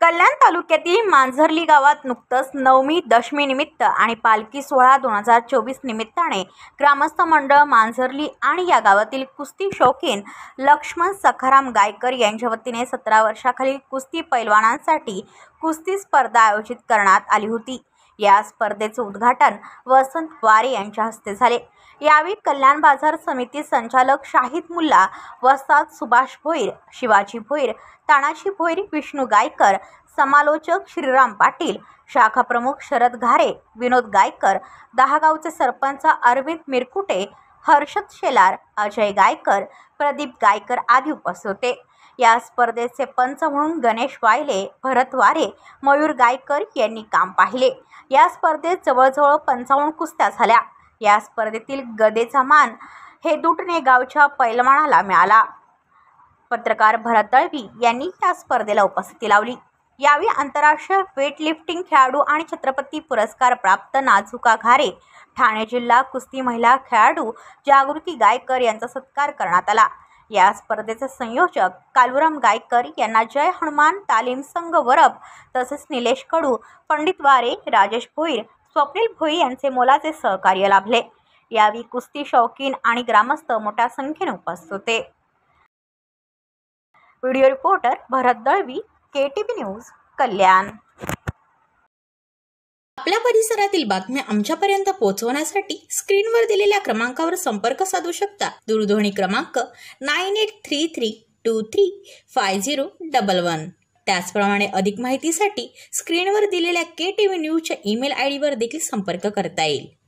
कल्याण तालुक्यातील मांजर्ली गावात नुकतंच नवमी दशमी निमित्त आणि पालखी सोहळा 2024 निमित्ताने ग्रामस्थ मंडळ मांजर्ली आणि या गावातील कुस्ती शौकीन लक्ष्मण सखाराम गायकर यांच्या वतीने 17 वर्षाखालील कुस्ती पैलवानांसाठी कुस्ती स्पर्धा आयोजित करण्यात आली होती। या स्पर्धेचे उद्घाटन वसंत वारे यांच्या हस्ते झाले। यावेळी कल्याण बाजार समिती संचालक शाहिद मुल्ला, वस्ताद सुभाष भोईर, शिवाजी भोईर, तानाजी भोईर, विष्णू गायकर, समालोचक श्रीराम पाटील, शाखा प्रमुख शरद घारे, विनोद गायकर, दहागावचे सरपंच अरविंद मिरकुटे, हर्षद शेलार, अजय गायकर, प्रदीप गायकर आदी उपस्थित होते। या स्पर्धेचे पंच म्हणून गणेश वायले, भरत वारे, मयूर गायकर यांनी काम पाहिले। या स्पर्धेत जवळजवळ 55 कुस्त्या झाल्या। या स्पर्धेतील गदेचा मान हेदुटणे गावच्या पैलवानाला मिळाला। पत्रकार भरत दळवी यांनी या स्पर्धेला उपस्थिती लावली। यावेळी आंतरराष्ट्रीय वेट लिफ्टिंग खेळाडू आणि छत्रपती पुरस्कार प्राप्त नाझुका घारे, ठाणे जिल्हा कुस्ती महिला खेळाडू जागृती गायकर यांचा सत्कार करण्यात आला। या स्पर्धेचे संयोजक कालुराम गायकर यांना जय हनुमान तालीम संघ वरप तसेच निलेश कडू, पंडित वारे, राजेश भोईर, स्वप्नील भोईर यांचे मोलाचे सहकार्य लाभले। यावेळी कुस्ती शौकीन आणि ग्रामस्थ मोठ्या संख्येने उपस्थित होते। व्हिडिओ रिपोर्टर भरत दळवी, KTV न्यूज, कल्याण। आपल्या परिसरातील बातम्या आमच्यापर्यंत पोहोचवण्यासाठी स्क्रीनवर दिलेल्या क्रमांकावर संपर्क साधू शकता। दूरध्वनी क्रमांक 9833235011। त्याचप्रमाणे अधिक माहितीसाठी स्क्रीनवर दिलेल्या KTV न्यूजच्या ईमेल ID वर देखील संपर्क करता येईल।